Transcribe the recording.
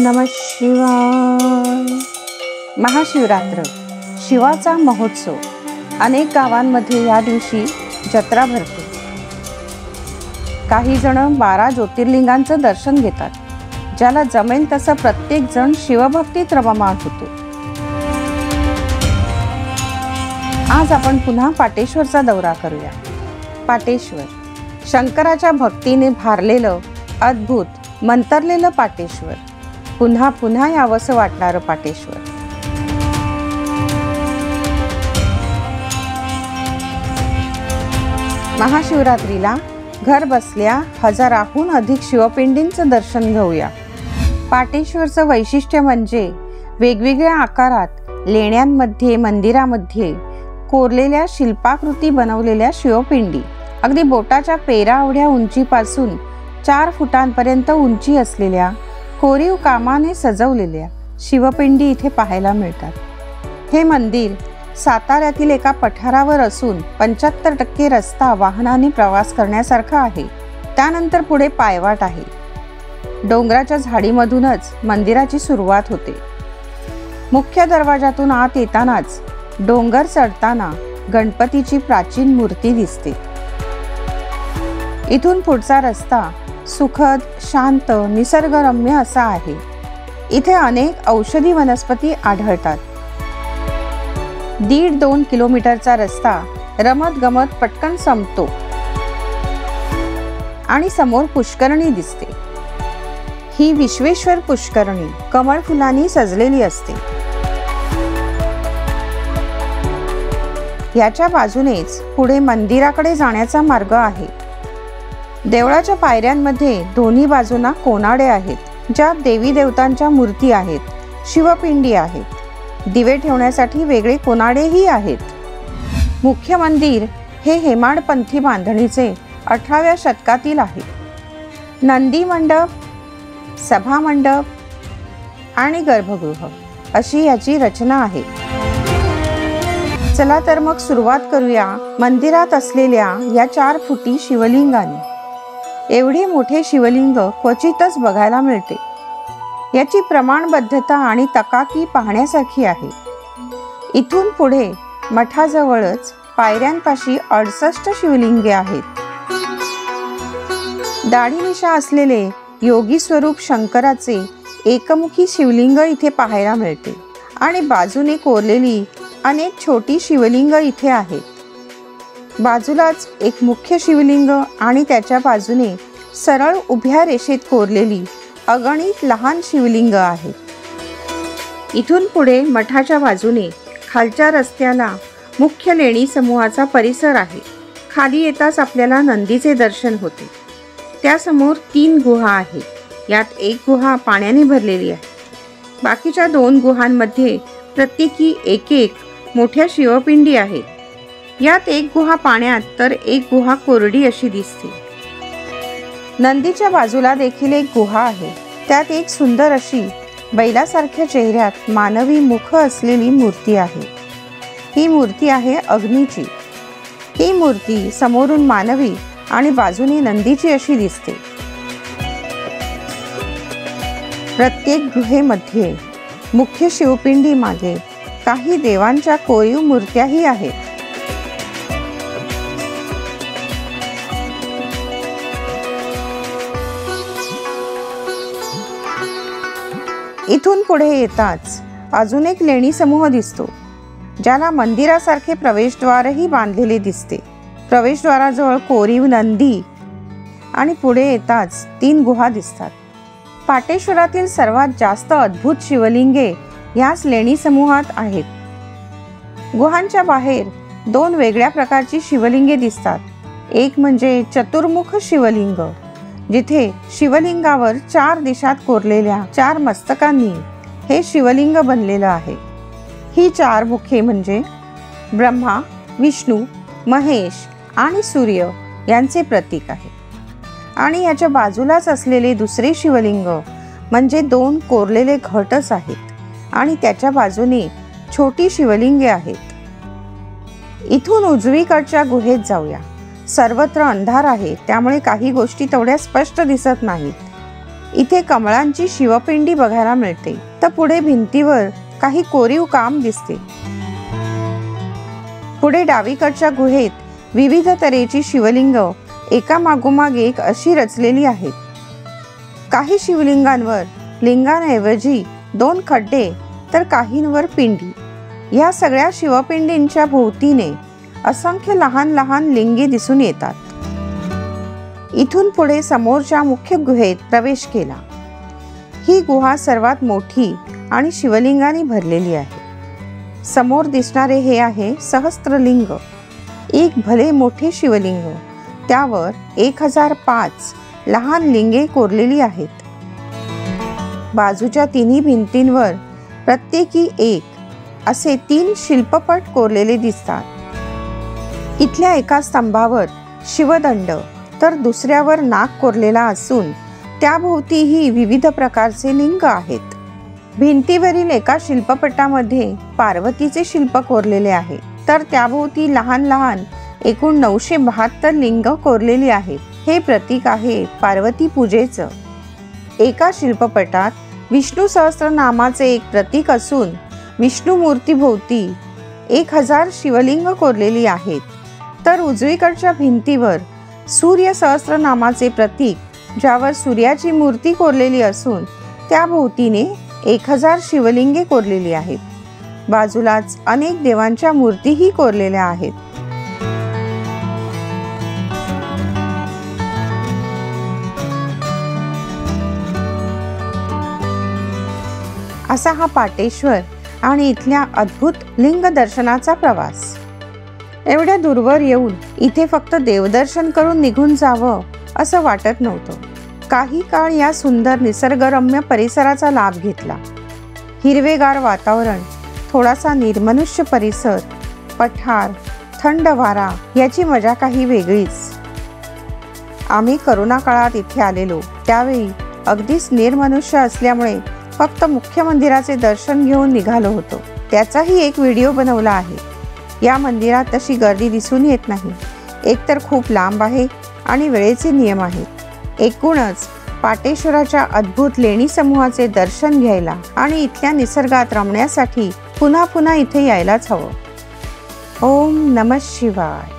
नमः शिवाय। महाशिवरात्र शिवाचा महोत्सव। अनेक गावांमध्ये या दिवशी जत्रा भरते। काही जण 12 ज्योतिर्लिंगांचं दर्शन घेतात। ज्याला जमेल तसं प्रत्येक जण शिवभक्तीत रममाण होतो। आज आपण पुन्हा पाटेश्वरचा दौरा करूया। पाटेश्वर शंकराच्या भक्तीने भारलेलं अद्भुत मंतरलेलं पाटेश्वर, पुन्हा पुन्हा यावंसं वाटणारं पाटेश्वर। महाशिवरात्रीला घर बसल्या हजाराहून अधिक शिवपिंडींचं दर्शन घेऊया। पाटेश्वरचं वैशिष्ट्य म्हणजे वेगवेगळ्या आकारात लेण्यांमध्ये मंदिरामध्ये कोरलेल्या शिल्पाकृती बनवलेल्या शिवपिंडी। अगदी बोटाच्या पेरा एवढ्या उंचीपासून 4 फुटांपर्यंत उंची असलेल्या कोरीव कामाने सजवलेल्या शिवपिंडी इथे पाहायला मिळतात। हे मंदिर साताऱ्यातील एका पठारावर असून 75% रस्ता वाहनाने प्रवास करण्यासारखा आहे। त्यानंतर पुढे पायवाट आहे। डोंगराच्या झाडीमधूनच मंदिराची सुरुवात होते। मुख्य दरवाजातून आत येतानाच डोंगर चढताना गणपतीची प्राचीन मूर्ती दिसते। इथून पुढचा रस्ता सुखद, शांत, निसर्गरम्य असा आहे। इथे अनेक औषधी वनस्पती आढळतात। 1.5-2 किलोमीटरचा रस्ता रमत गमत पटकन संपतो आणि समोर पुष्करणी दिसते। ही विश्वेश्वर पुष्करणी कमळ फुलांनी सजलेली असते। याच्या बाजूनेच पुढे मंदिराकडे जाण्याचा मार्ग आहे। देवळाच्या पायऱ्यांमध्ये दोन्ही बाजूंना कोनाडे आहेत, ज्यात देवी देवतांच्या मूर्ती आहेत, शिवपिंडी आहेत। दिवे ठेवण्यासाठी वेगळे कोनाडेही आहेत। मुख्य मंदिर हे हेमाडपंथी बांधणीचे 18व्या शतकातील आहे। नंदी मंडप, सभा मंडप आणि गर्भगृह अशी याची रचना आहे। चला तर मग सुरुवात करूया मंदिरात असलेल्या या 4 फुटी शिवलिंगाने। एवढे मोठे शिवलिंग क्वचितच बघायला मिळते। याची प्रमाणबद्धता आणि तकाकी पाहण्यासारखी आहे। इथून पुढे मठाजवळच पायऱ्यांपाशी 68 शिवलिंगे आहेत। दाढीमिशा असलेले योगी स्वरूप शंकराचे एकमुखी शिवलिंग इथे पाहायला मिळते आणि बाजूने कोरलेली अनेक छोटी शिवलिंग इथे आहेत। बाजूलाच एक मुख्य शिवलिंग आणि त्याच्या बाजूने सरळ उभ्या रेषेत कोरलेली अगणित लहान शिवलिंग आहेत। इथून पुढे मठाच्या बाजूने खालच्या रस्त्याला मुख्य लेणी समूहाचा परिसर आहे। खाली येताच आपल्याला नंदीचे दर्शन होते। त्यासमोर 3 गुहा आहेत। यात एक गुहा पाण्याने भरलेली आहे। बाकीच्या 2 गुहांमध्ये प्रत्येकी एक मोठ्या शिवपिंडी आहेत। यात एक गुहा पाण्यात तर एक गुहा कोरडी अशी दिसते। नंदीच्या बाजूला देखील एक गुहा आहे। त्यात एक सुंदर अशी बैलासारख्या चेहऱ्यात मानवी मुख असलेली मूर्ती आहे। ही मूर्ती आहे अग्नीची। ही मूर्ती समोरून मानवी आणि बाजूने नंदीची अशी दिसते। प्रत्येक गुहेमध्ये मुख्य शिवपिंडी मागे काही देवांच्या कोरीव मूर्त्याही आहेत। इथून पुढे येताच अजून एक लेणी समूह दिसतो, ज्याला मंदिरासारखे प्रवेशद्वारही बांधलेले दिसते। प्रवेशद्वाराजवळ कोरीव नंदी आणि पुढे येताच 3 गुहा दिसतात। पाटेश्वरातील सर्वात जास्त अद्भुत शिवलिंगे याच लेणी समूहात आहेत। गुहांच्या बाहेर 2 वेगळ्या प्रकारची शिवलिंगे दिसतात। एक म्हणजे चतुर्मुख शिवलिंग, जिथे शिवलिंगावर 4 दिशात कोरलेल्या 4 मस्तकांनी हे शिवलिंग बनलेलं आहे। ही 4 मुखे म्हणजे ब्रह्मा, विष्णू, महेश आणि सूर्य यांचे प्रतीक आहे। आणि याच्या बाजूलाच असलेले दुसरे शिवलिंग म्हणजे 2 कोरलेले घटच आहेत आणि त्याच्या बाजूने छोटी शिवलिंगे आहेत। इथून उजवीकडच्या गुहेत जाऊया। सर्वत्र अंधार आहे, त्यामुळे काही गोष्टी तेवढ्या स्पष्ट दिसत नाहीत। इथे कमळांची शिवपिंडी बघायला मिळते. तर पुढे भिंतीवर काही कोरीव काम दिसते. पुढे डावीकडच्या गुहेत विविध तऱ्हेची शिवलिंग एका मागोमाग एक अशी रचलेली आहेत. काही शिवलिंगांवर लिंगांऐवजी 2 खड्डे तर काहींवर पिंडी. या सगळ्या शिवपिंडींच्या भोवतीने असंख्य लहान लहान लिंगे दिसून येतात. इथून पुढे समोरच्या मुख्य गुहेत प्रवेश केला. ही गुहा सर्वात मोठी आणि शिवलिंगांनी भरलेली आहे. समोर दिसणारे हे आहे सहस्त्रलिंग, एक भले मोठे शिवलिंग. त्यावर 1005 लहान लिंगे कोरलेली आहेत. बाजूच्या तिन्ही भिंतींवर प्रत्येकी एक असे 3 शिल्पपट कोरलेले दिसतात. इथल्या एका स्तंभावर शिवदंड तर दुसऱ्यावर नाग कोरलेला असून त्याभोवतीही विविध प्रकारचे लिंग आहेत. भिंतीवरील एका शिल्पपटामध्ये पार्वतीचे शिल्प कोरलेले आहे, तर त्याभोवती लहान लहान एकूण 972 लिंग कोरलेली आहेत. हे प्रतीक आहे पार्वती पूजेचं. एका शिल्पपटात विष्णू सहस्त्रनामाचे एक प्रतीक असून विष्णू मूर्तीभोवती 1000 शिवलिंग कोरलेली आहेत. तर उजवीकडच्या भिंतीवर सूर्य सहस्त्रनामाचे प्रतीक, ज्यावर सूर्याची मूर्ती कोरलेली असून त्या भोवतीने 1000 शिवलिंगे कोरलेली आहेत. बाजूलाच अनेक देवांच्या मूर्तीही कोरलेल्या आहेत. असा हा पाटेश्वर आणि इथल्या अद्भुत लिंग दर्शनाचा प्रवास. एवढ्या दूरवर येऊन इथे फक्त देवदर्शन करून निघून जावं असं वाटत नव्हतं. काही काळ या सुंदर निसर्गरम्य परिसराचा लाभ घेतला. हिरवेगार वातावरण, थोडासा निर्मनुष्य परिसर, पठार, थंड वारा याची मजा काही वेगळीच. आम्ही करोना काळात इथे आलेलो त्यावेळी अगदीच निर्मनुष्य असल्यामुळे फक्त मुख्य मंदिराचे दर्शन घेऊन निघालो होतो. त्याचाही एक व्हिडिओ बनवला आहे. या मंदिरात तशी गर्दी दिसून येत नाही. एकतर खूप लांब आहे आणि वेळेचे नियम आहेत. एकूणच पाटेश्वराच्या अद्भुत लेणी समूहाचे दर्शन घ्यायला आणि इथल्या निसर्गात रमण्यासाठी पुन्हा पुन्हा इथे यायलाच हवं. ओम नमः शिवाय.